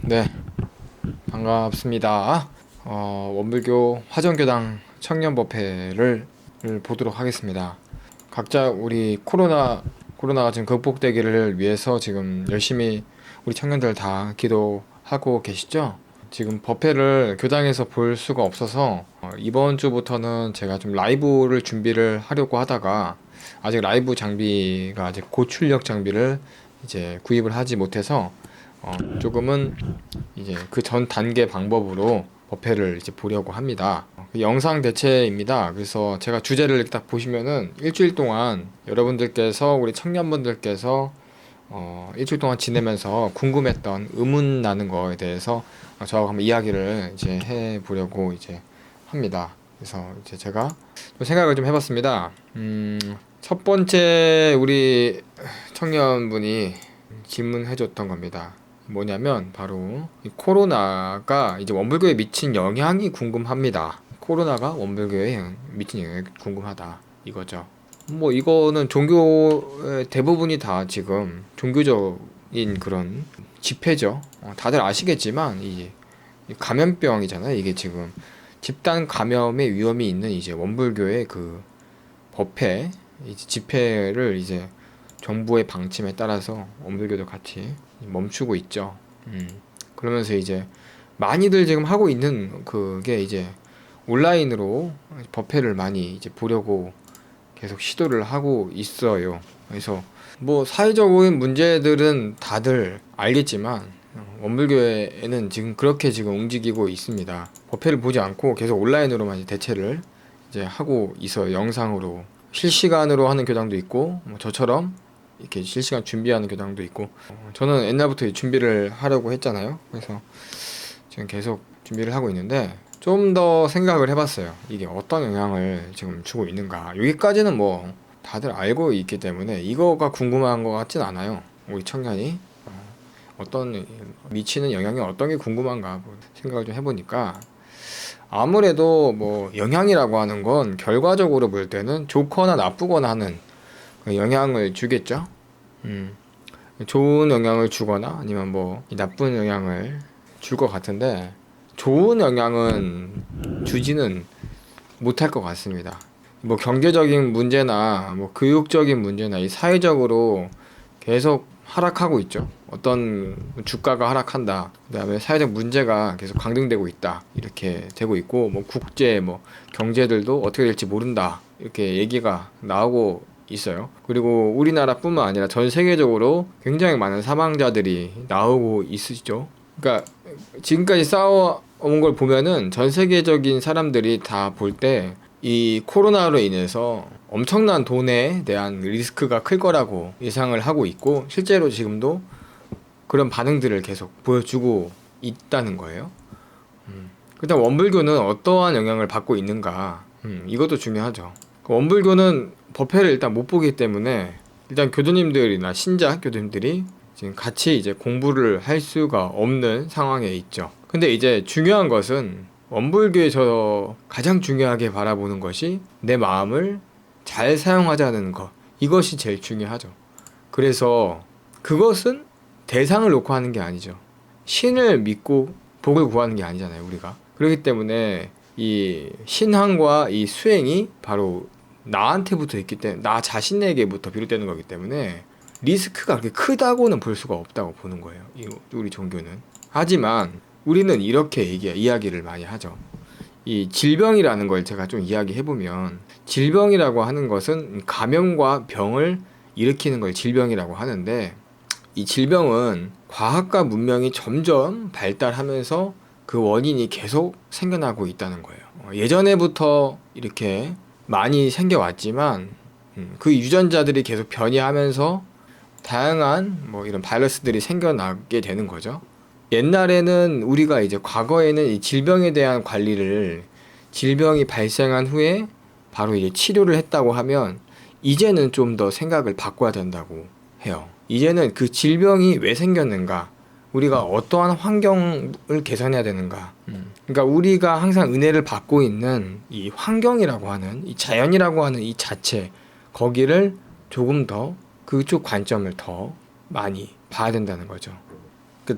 네, 반갑습니다. 원불교 화정교당 청년법회를 보도록 하겠습니다. 각자 우리 코로나가 지금 극복되기를 위해서 지금 열심히 우리 청년들 다 기도하고 계시죠? 지금 법회를 교당에서 볼 수가 없어서 이번 주부터는 제가 좀 라이브를 준비를 하려고 하다가 아직 라이브 장비가 아직 고출력 장비를 이제 구입을 하지 못해서 조금은 이제 그 전 단계 방법으로 법회를 이제 보려고 합니다. 그 영상 대체입니다. 그래서 제가 주제를 이렇게 딱 보시면은 일주일 동안 여러분들께서 우리 청년분들께서 일주일 동안 지내면서 궁금했던 의문 나는 거에 대해서 저하고 한번 이야기를 이제 해 보려고 이제 합니다. 그래서 이제 제가 좀 생각을 좀 해봤습니다. 첫 번째 우리 청년분이 질문해줬던 겁니다. 뭐냐면 바로 이 코로나가 이제 원불교에 미친 영향이 궁금합니다. 코로나가 원불교에 미친 영향이 궁금하다 이거죠. 뭐 이거는 종교 대부분이 다 지금 종교적인 그런 집회죠. 다들 아시겠지만 이 감염병이잖아요. 이게 지금 집단 감염의 위험이 있는 이제 원불교의 그 법회 이제 집회를 이제 정부의 방침에 따라서 원불교도 같이 멈추고 있죠. 그러면서 이제 많이들 지금 하고 있는 그게 이제 온라인으로 법회를 많이 이제 보려고 계속 시도를 하고 있어요. 그래서 뭐 사회적인 문제들은 다들 알겠지만 원불교회는 지금 그렇게 지금 움직이고 있습니다. 법회를 보지 않고 계속 온라인으로만 대체를 이제 하고 있어요. 영상으로 실시간으로 하는 교당도 있고 뭐 저처럼 이렇게 실시간 준비하는 교당도 있고 저는 옛날부터 준비를 하려고 했잖아요. 그래서 지금 계속 준비를 하고 있는데 좀 더 생각을 해봤어요. 이게 어떤 영향을 지금 주고 있는가. 여기까지는 뭐 다들 알고 있기 때문에 이거가 궁금한 것 같진 않아요. 우리 청년이 어떤 미치는 영향이 어떤 게 궁금한가 생각을 좀 해보니까 아무래도 뭐 영향이라고 하는 건 결과적으로 볼 때는 좋거나 나쁘거나 하는 영향을 주겠죠. 좋은 영향을 주거나 아니면 뭐 나쁜 영향을 줄 것 같은데 좋은 영향은 주지는 못할 것 같습니다. 뭐 경제적인 문제나 뭐 교육적인 문제나 이 사회적으로 계속 하락하고 있죠. 어떤 주가가 하락한다. 그다음에 사회적 문제가 계속 강등되고 있다. 이렇게 되고 있고 뭐 국제 뭐 경제들도 어떻게 될지 모른다. 이렇게 얘기가 나오고 있어요. 그리고 우리나라뿐만 아니라 전 세계적으로 굉장히 많은 사망자들이 나오고 있으시죠. 그러니까 지금까지 싸워온 걸 보면은 전 세계적인 사람들이 다 볼 때 이 코로나로 인해서 엄청난 돈에 대한 리스크가 클 거라고 예상을 하고 있고 실제로 지금도 그런 반응들을 계속 보여주고 있다는 거예요. 그다음 원불교는 어떠한 영향을 받고 있는가? 이것도 중요하죠. 원불교는 법회를 일단 못 보기 때문에 일단 교도님들이나 신자 교도님들이 지금 같이 이제 공부를 할 수가 없는 상황에 있죠. 근데 이제 중요한 것은 원불교에서 가장 중요하게 바라보는 것이 내 마음을 잘 사용하자는 것. 이것이 제일 중요하죠. 그래서 그것은 대상을 놓고 하는 게 아니죠. 신을 믿고 복을 구하는 게 아니잖아요, 우리가. 그렇기 때문에 이 신앙과 이 수행이 바로 나한테부터 있기 때문에 나 자신에게부터 비롯되는 거기 때문에 리스크가 그렇게 크다고는 볼 수가 없다고 보는 거예요. 우리 종교는. 하지만 우리는 이렇게 이야기를 많이 하죠. 이 질병이라는 걸 제가 좀 이야기해보면 질병이라고 하는 것은 감염과 병을 일으키는 걸 질병이라고 하는데 이 질병은 과학과 문명이 점점 발달하면서 그 원인이 계속 생겨나고 있다는 거예요. 예전에부터 이렇게 많이 생겨왔지만 그 유전자들이 계속 변이하면서 다양한 뭐 이런 바이러스들이 생겨나게 되는 거죠. 옛날에는 우리가 이제 과거에는 이 질병에 대한 관리를 질병이 발생한 후에 바로 이제 치료를 했다고 하면 이제는 좀 더 생각을 바꿔야 된다고 해요. 이제는 그 질병이 왜 생겼는가? 우리가 어떠한 환경을 개선해야 되는가? 그러니까 우리가 항상 은혜를 받고 있는 이 환경이라고 하는 이 자연이라고 하는 이 자체 거기를 조금 더 그쪽 관점을 더 많이 봐야 된다는 거죠.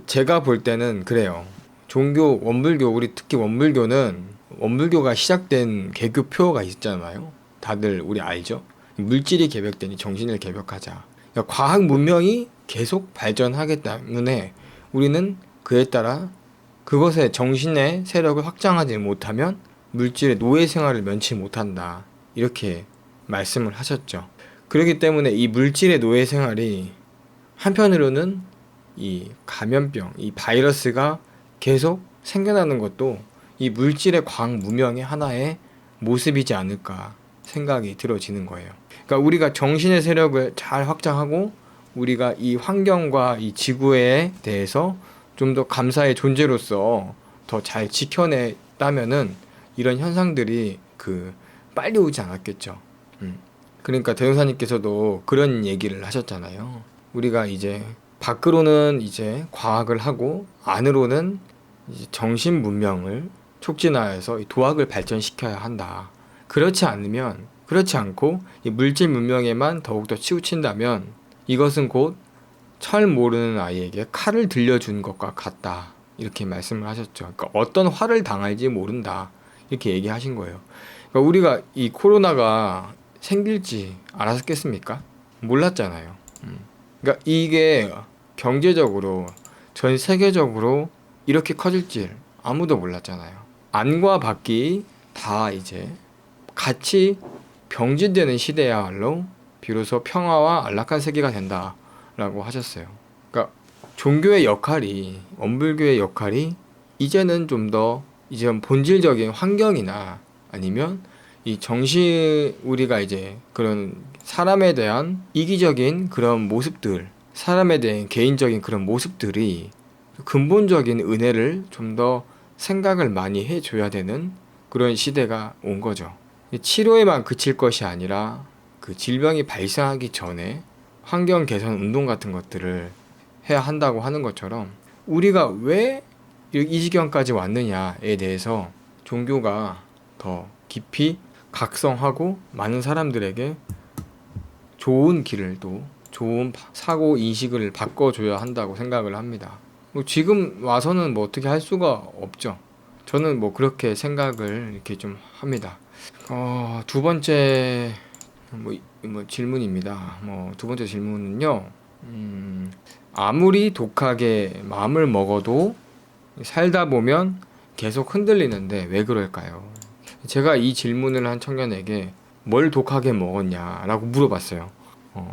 제가 볼 때는 그래요. 종교, 원불교, 우리 특히 원불교는 원불교가 시작된 개교표가 있잖아요. 다들 우리 알죠? 물질이 개벽되니 정신을 개벽하자. 그러니까 과학 문명이 계속 발전하기 때문에 우리는 그에 따라 그것의 정신의 세력을 확장하지 못하면 물질의 노예 생활을 면치 못한다. 이렇게 말씀을 하셨죠. 그렇기 때문에 이 물질의 노예 생활이 한편으로는 이 감염병, 이 바이러스가 계속 생겨나는 것도 이 물질의 과학 문명의 하나의 모습이지 않을까 생각이 들어지는 거예요. 그러니까 우리가 정신의 세력을 잘 확장하고 우리가 이 환경과 이 지구에 대해서 좀 더 감사의 존재로서 더 잘 지켜냈다면은 이런 현상들이 빨리 오지 않았겠죠. 그러니까 대형사님께서도 그런 얘기를 하셨잖아요. 우리가 이제 밖으로는 이제 과학을 하고 안으로는 이제 정신 문명을 촉진하여서 이 도학을 발전시켜야 한다. 그렇지 않고 이 물질 문명에만 더욱더 치우친다면 이것은 곧 철 모르는 아이에게 칼을 들려준 것과 같다. 이렇게 말씀을 하셨죠. 그러니까 어떤 화를 당할지 모른다. 이렇게 얘기하신 거예요. 그러니까 우리가 이 코로나가 생길지 알았겠습니까? 몰랐잖아요. 그러니까 이게 경제적으로 전 세계적으로 이렇게 커질 줄 아무도 몰랐잖아요. 안과 밖이 다 이제 같이 병진되는 시대야말로 비로소 평화와 안락한 세계가 된다라고 하셨어요. 그러니까 종교의 역할이, 원불교의 역할이 이제는 좀 더 이제 본질적인 환경이나 아니면 이 정신, 우리가 이제 그런 사람에 대한 이기적인 그런 모습들, 사람에 대한 개인적인 그런 모습들이 근본적인 은혜를 좀 더 생각을 많이 해줘야 되는 그런 시대가 온 거죠. 치료에만 그칠 것이 아니라 그 질병이 발생하기 전에 환경 개선 운동 같은 것들을 해야 한다고 하는 것처럼 우리가 왜 이 지경까지 왔느냐에 대해서 종교가 더 깊이 각성하고 많은 사람들에게 좋은 길을 또 좋은 사고 인식을 바꿔줘야 한다고 생각을 합니다. 뭐 지금 와서는 뭐 어떻게 할 수가 없죠. 저는 뭐 그렇게 생각을 이렇게 좀 합니다. 두 번째 질문입니다. 두 번째 질문은요. 아무리 독하게 마음을 먹어도 살다 보면 계속 흔들리는데 왜 그럴까요? 제가 이 질문을 한 청년에게 뭘 독하게 먹었냐라고 물어봤어요.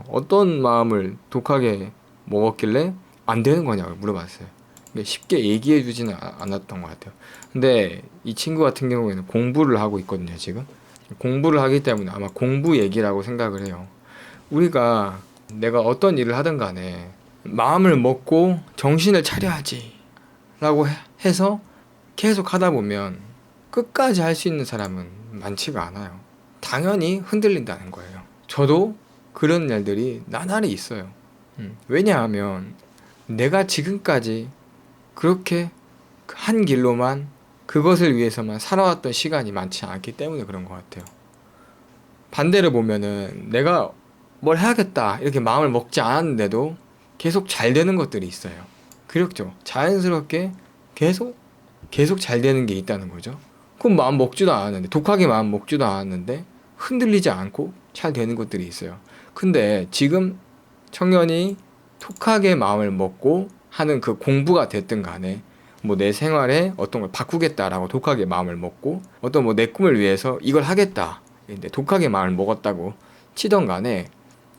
어떤 마음을 독하게 먹었길래 안 되는 거냐고 물어봤어요. 쉽게 얘기해 주지는 않았던 것 같아요. 근데 이 친구 같은 경우에는 공부를 하고 있거든요, 지금. 공부를 하기 때문에 아마 공부 얘기라고 생각을 해요. 우리가 내가 어떤 일을 하든 간에 마음을 먹고 정신을 차려야지 라고 해서 계속 하다 보면 끝까지 할 수 있는 사람은 많지가 않아요. 당연히 흔들린다는 거예요. 저도 그런 날들이 나날이 있어요. 왜냐하면 내가 지금까지 그렇게 한 길로만 그것을 위해서만 살아왔던 시간이 많지 않기 때문에 그런 것 같아요. 반대로 보면은 내가 뭘 해야겠다 이렇게 마음을 먹지 않았는데도 계속 잘 되는 것들이 있어요. 그렇죠. 자연스럽게 계속 잘 되는 게 있다는 거죠. 그럼 마음 먹지도 않았는데, 독하게 마음 먹지도 않았는데 흔들리지 않고 잘 되는 것들이 있어요. 근데 지금 청년이 독하게 마음을 먹고 하는 그 공부가 됐든 간에 뭐 내 생활에 어떤 걸 바꾸겠다라고 독하게 마음을 먹고 어떤 뭐 내 꿈을 위해서 이걸 하겠다 근데 독하게 마음을 먹었다고 치던 간에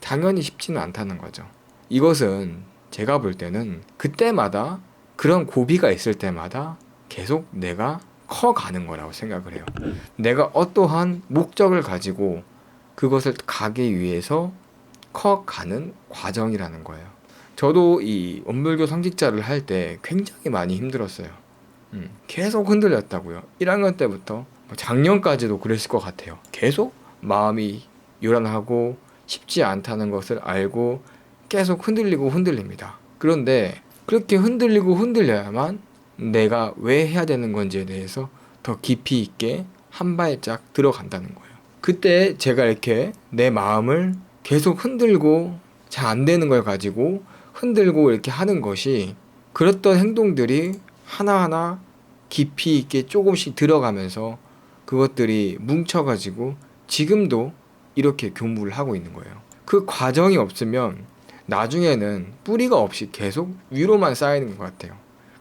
당연히 쉽지는 않다는 거죠. 이것은 제가 볼 때는 그때마다 그런 고비가 있을 때마다 계속 내가 커가는 거라고 생각을 해요. 내가 어떠한 목적을 가지고 그것을 가기 위해서 커가는 과정이라는 거예요. 저도 이 원불교 성직자를 할 때 굉장히 많이 힘들었어요. 계속 흔들렸다고요. 1학년 때부터 작년까지도 그랬을 것 같아요. 계속 마음이 요란하고 쉽지 않다는 것을 알고 계속 흔들리고 흔들립니다. 그런데 그렇게 흔들리고 흔들려야만 내가 왜 해야 되는 건지에 대해서 더 깊이 있게 한 발짝 들어간다는 거예요. 그때 제가 이렇게 내 마음을 계속 흔들고 잘 안 되는 걸 가지고 흔들고 이렇게 하는 것이 그랬던 행동들이 하나하나 깊이 있게 조금씩 들어가면서 그것들이 뭉쳐가지고 지금도 이렇게 교무를 하고 있는 거예요. 그 과정이 없으면 나중에는 뿌리가 없이 계속 위로만 쌓이는 것 같아요.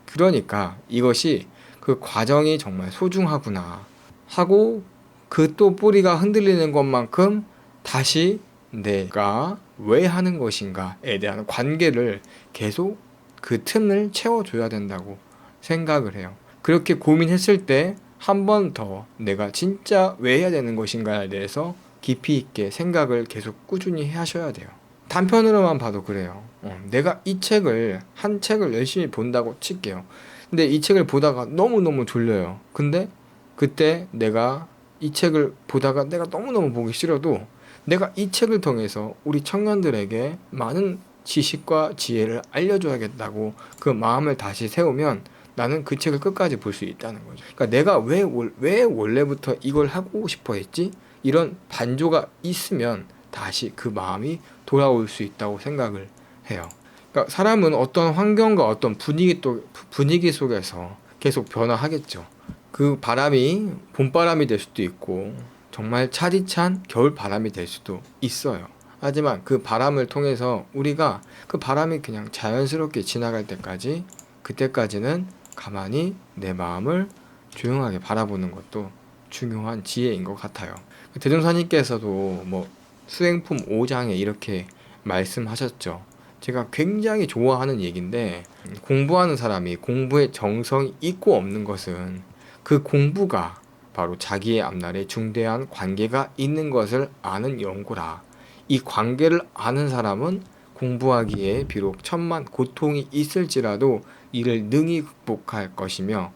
그러니까 이것이 그 과정이 정말 소중하구나 하고 그 또 뿌리가 흔들리는 것만큼 다시 내가 왜 하는 것인가에 대한 관계를 계속 그 틈을 채워줘야 된다고 생각을 해요. 그렇게 고민했을 때 한 번 더 내가 진짜 왜 해야 되는 것인가에 대해서 깊이 있게 생각을 계속 꾸준히 하셔야 돼요. 단편으로만 봐도 그래요. 내가 이 책을 한 책을 열심히 본다고 칠게요. 근데 이 책을 보다가 너무너무 졸려요. 근데 그때 내가 이 책을 보다가 내가 너무너무 보기 싫어도 내가 이 책을 통해서 우리 청년들에게 많은 지식과 지혜를 알려줘야겠다고 그 마음을 다시 세우면 나는 그 책을 끝까지 볼 수 있다는 거죠. 그러니까 내가 왜 원래부터 이걸 하고 싶어 했지? 이런 반조가 있으면 다시 그 마음이 돌아올 수 있다고 생각을 해요. 그러니까 사람은 어떤 환경과 어떤 분위기 속에서 계속 변화하겠죠. 그 바람이 봄바람이 될 수도 있고 정말 차디찬 겨울바람이 될 수도 있어요. 하지만 그 바람을 통해서 우리가 그 바람이 그냥 자연스럽게 지나갈 때까지 그때까지는 가만히 내 마음을 조용하게 바라보는 것도 중요한 지혜인 것 같아요. 대종사님께서도 뭐 수행품 5장에 이렇게 말씀하셨죠. 제가 굉장히 좋아하는 얘기인데 공부하는 사람이 공부에 정성이 있고 없는 것은 그 공부가 바로 자기의 앞날에 중대한 관계가 있는 것을 아는 연고라. 이 관계를 아는 사람은 공부하기에 비록 천만 고통이 있을지라도 이를 능히 극복할 것이며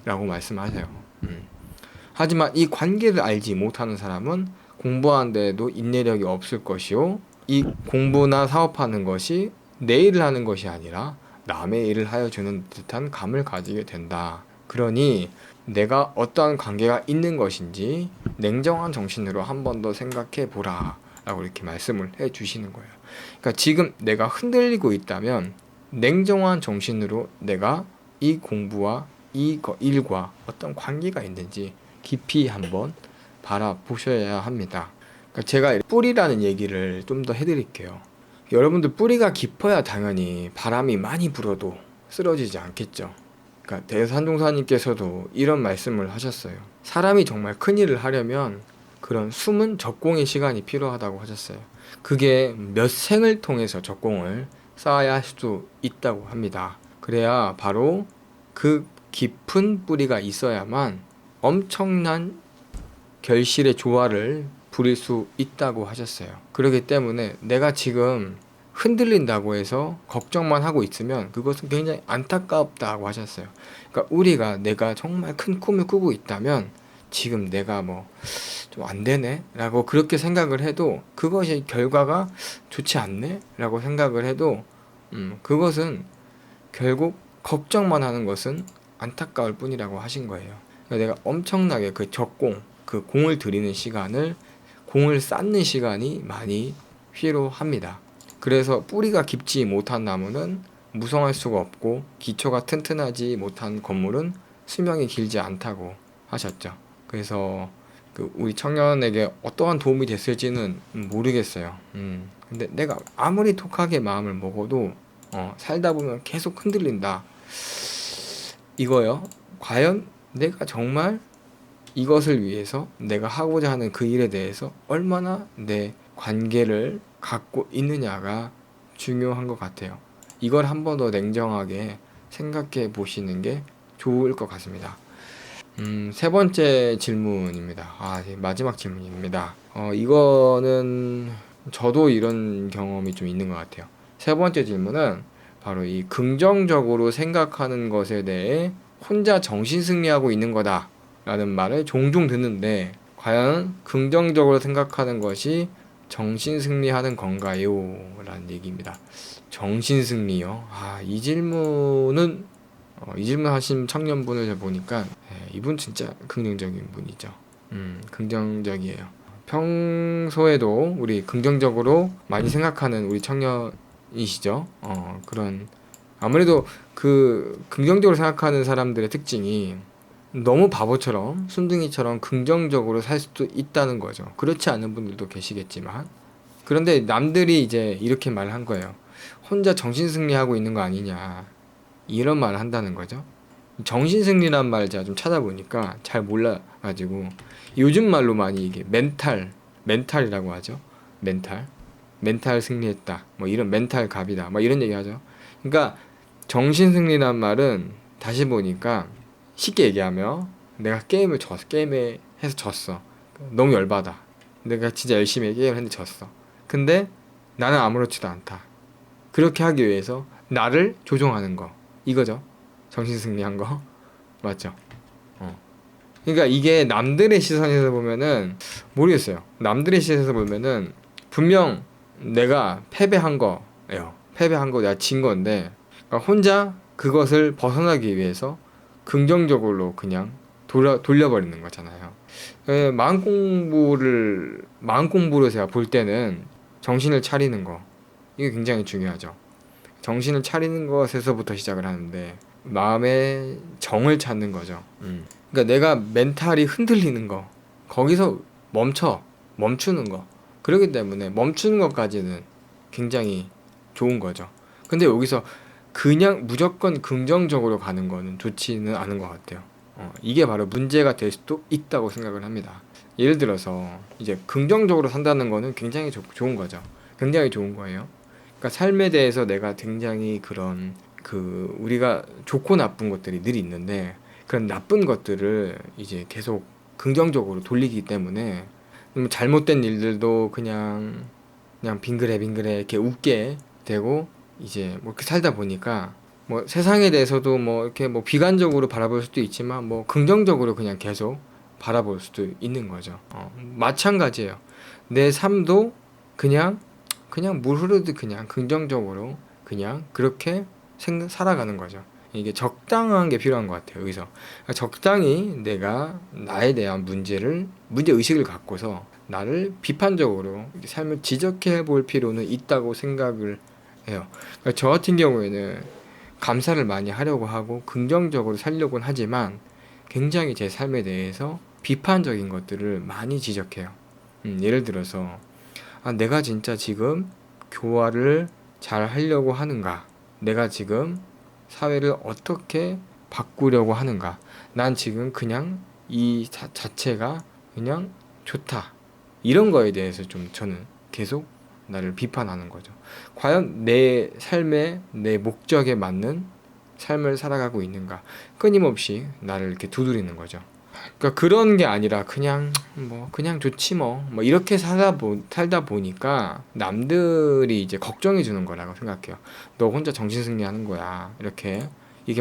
라고 말씀하세요. 하지만 이 관계를 알지 못하는 사람은 공부하는데도 인내력이 없을 것이요. 이 공부나 사업하는 것이 내 일을 하는 것이 아니라 남의 일을 하여 주는 듯한 감을 가지게 된다. 그러니 내가 어떠한 관계가 있는 것인지 냉정한 정신으로 한 번 더 생각해 보라 라고 이렇게 말씀을 해 주시는 거예요. 그러니까 지금 내가 흔들리고 있다면 냉정한 정신으로 내가 이 공부와 이 일과 어떤 관계가 있는지 깊이 한번 바라보셔야 합니다. 그러니까 제가 뿌리라는 얘기를 좀 더 해드릴게요. 여러분들 뿌리가 깊어야 당연히 바람이 많이 불어도 쓰러지지 않겠죠. 그러니까 대산종사님께서도 이런 말씀을 하셨어요. 사람이 정말 큰 일을 하려면 그런 숨은 적공의 시간이 필요하다고 하셨어요. 그게 몇 생을 통해서 적공을 쌓아야 할 수도 있다고 합니다. 그래야 바로 그 깊은 뿌리가 있어야만 엄청난 결실의 조화를 부릴 수 있다고 하셨어요. 그렇기 때문에 내가 지금 흔들린다고 해서 걱정만 하고 있으면 그것은 굉장히 안타깝다고 하셨어요. 그러니까 우리가 내가 정말 큰 꿈을 꾸고 있다면 지금 내가 뭐 좀 안 되네 라고 그렇게 생각을 해도 그것이 결과가 좋지 않네 라고 생각을 해도 그것은 결국 걱정만 하는 것은 안타까울 뿐이라고 하신 거예요. 그러니까 내가 엄청나게 그 적공, 그 공을 들이는 시간을 공을 쌓는 시간이 많이 필요합니다. 그래서 뿌리가 깊지 못한 나무는 무성할 수가 없고 기초가 튼튼하지 못한 건물은 수명이 길지 않다고 하셨죠. 그래서 우리 청년에게 어떠한 도움이 됐을지는 모르겠어요. 근데 내가 아무리 독하게 마음을 먹어도 살다 보면 계속 흔들린다. 이거요. 과연 내가 정말 이것을 위해서 내가 하고자 하는 그 일에 대해서 얼마나 내 관계를 갖고 있느냐가 중요한 것 같아요. 이걸 한 번 더 냉정하게 생각해 보시는 게 좋을 것 같습니다. 세 번째 질문입니다. 마지막 질문입니다. 이거는 저도 이런 경험이 좀 있는 것 같아요. 세 번째 질문은 바로 이 긍정적으로 생각하는 것에 대해 혼자 정신승리하고 있는 거다 라는 말을 종종 듣는데 과연 긍정적으로 생각하는 것이 정신승리하는 건가요? 라는 얘기입니다. 정신승리요? 이 질문 하신 청년분을 보니까 이분 진짜 긍정적인 분이죠. 긍정적이에요. 평소에도 우리 긍정적으로 많이 생각하는 우리 청년이시죠. 그런 아무래도 그 긍정적으로 생각하는 사람들의 특징이 너무 바보처럼 순둥이처럼 긍정적으로 살 수도 있다는 거죠. 그렇지 않은 분들도 계시겠지만 그런데 남들이 이제 이렇게 말을 한 거예요. 혼자 정신승리하고 있는 거 아니냐 이런 말을 한다는 거죠. 정신승리란 말 제가 좀 찾아보니까 잘 몰라가지고 요즘 말로 많이 이게 멘탈이라고 하죠. 멘탈 승리했다 뭐 이런 멘탈 갑이다 뭐 이런 얘기 하죠. 그러니까 정신승리란 말은 다시 보니까 쉽게 얘기하면 내가 게임에 해서 졌어. 너무 열받아. 내가 진짜 열심히 게임을 했는데 졌어. 근데 나는 아무렇지도 않다. 그렇게 하기 위해서 나를 조종하는 거. 이거죠. 정신승리한 거. 맞죠? 어. 그러니까 이게 남들의 시선에서 보면은 모르겠어요. 남들의 시선에서 보면은 분명 내가 패배한 거예요. 패배한 거 내가 진 건데 그러니까 혼자 그것을 벗어나기 위해서 긍정적으로 그냥 돌려버리는 거잖아요. 마음 공부를 제가 볼 때는 정신을 차리는 거 이게 굉장히 중요하죠. 정신을 차리는 것에서부터 시작을 하는데 마음의 정을 찾는 거죠. 그러니까 내가 멘탈이 흔들리는 거 거기서 멈추는 거 그렇기 때문에 멈추는 것까지는 굉장히 좋은 거죠. 근데 여기서 그냥 무조건 긍정적으로 가는 거는 좋지는 않은 것 같아요. 이게 바로 문제가 될 수도 있다고 생각을 합니다. 예를 들어서 이제 긍정적으로 산다는 거는 굉장히 좋은 거죠. 굉장히 좋은 거예요. 그러니까 삶에 대해서 내가 굉장히 그런 그 우리가 좋고 나쁜 것들이 늘 있는데 그런 나쁜 것들을 이제 계속 긍정적으로 돌리기 때문에 잘못된 일들도 그냥 빙그레 이렇게 웃게 되고 이제 뭐 이렇게 살다 보니까 뭐 세상에 대해서도 뭐 이렇게 뭐 비관적으로 바라볼 수도 있지만 뭐 긍정적으로 그냥 계속 바라볼 수도 있는 거죠. 마찬가지예요. 내 삶도 그냥 물 흐르듯 그냥 긍정적으로 그냥 그렇게 살아가는 거죠. 이게 적당한 게 필요한 것 같아요. 여기서 그러니까 적당히 내가 나에 대한 문제 의식을 갖고서 나를 비판적으로 삶을 지적해 볼 필요는 있다고 생각을 해요. 그러니까 저 같은 경우에는 감사를 많이 하려고 하고 긍정적으로 살려고는 하지만 굉장히 제 삶에 대해서 비판적인 것들을 많이 지적해요. 예를 들어서 내가 진짜 지금 교화를 잘 하려고 하는가? 내가 지금 사회를 어떻게 바꾸려고 하는가? 난 지금 그냥 이 자체가 그냥 좋다. 이런 거에 대해서 좀 저는 계속 나를 비판하는 거죠. 과연 내 삶의 내 목적에 맞는 삶을 살아가고 있는가? 끊임없이 나를 이렇게 두드리는 거죠. 그러니까 그런 게 아니라 그냥 좋지 뭐 이렇게 살다 보니까 남들이 이제 걱정해 주는 거라고 생각해요. 너 혼자 정신승리하는 거야. 이렇게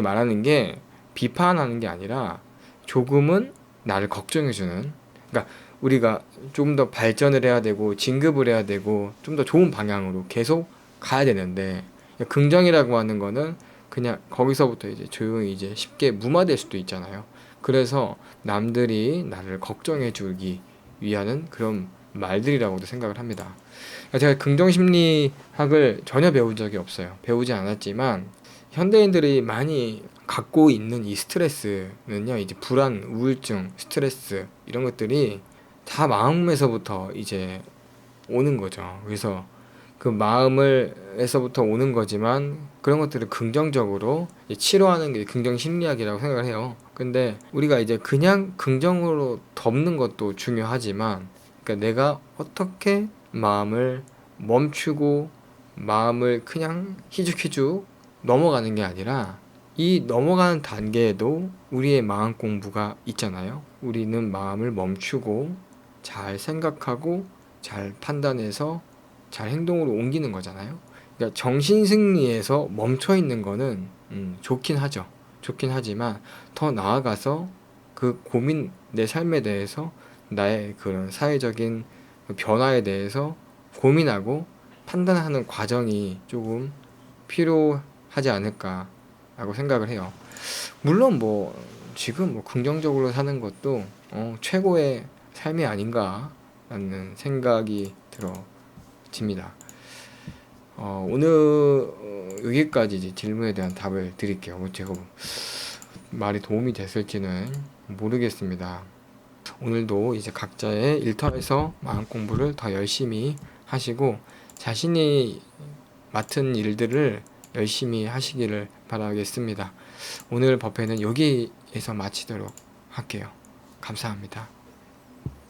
말하는 게 비판하는 게 아니라 조금은 나를 걱정해 주는. 그러니까 우리가 좀 더 발전을 해야 되고 진급을 해야 되고 좀 더 좋은 방향으로 계속 가야 되는데 긍정이라고 하는 거는 그냥 거기서부터 이제 조용히 이제 쉽게 무마될 수도 있잖아요. 그래서 남들이 나를 걱정해 주기 위하는 그런 말들이라고도 생각을 합니다. 제가 긍정심리학을 전혀 배운 적이 없어요. 배우지 않았지만 현대인들이 많이 갖고 있는 이 스트레스는요, 이제 불안, 우울증, 스트레스 이런 것들이 다 마음에서부터 이제 오는 거죠. 그래서 그 마음에서부터 오는 거지만 그런 것들을 긍정적으로 치료하는 게 긍정 심리학이라고 생각을 해요. 근데 우리가 이제 그냥 긍정으로 덮는 것도 중요하지만 그러니까 내가 어떻게 마음을 멈추고 마음을 그냥 희죽희죽 넘어가는 게 아니라 이 넘어가는 단계에도 우리의 마음 공부가 있잖아요. 우리는 마음을 멈추고 잘 생각하고 잘 판단해서 잘 행동으로 옮기는 거잖아요. 그러니까 정신승리에서 멈춰 있는 거는 좋긴 하죠. 좋긴 하지만 더 나아가서 그 고민, 내 삶에 대해서 나의 그런 사회적인 변화에 대해서 고민하고 판단하는 과정이 조금 필요하지 않을까라고 생각을 해요. 물론 뭐 지금 뭐 긍정적으로 사는 것도 최고의 삶이 아닌가라는 생각이 들어집니다. 오늘 여기까지 이제 질문에 대한 답을 드릴게요. 제가 말이 도움이 됐을지는 모르겠습니다. 오늘도 이제 각자의 일터에서 마음 공부를 더 열심히 하시고 자신이 맡은 일들을 열심히 하시기를 바라겠습니다. 오늘 법회는 여기에서 마치도록 할게요. 감사합니다.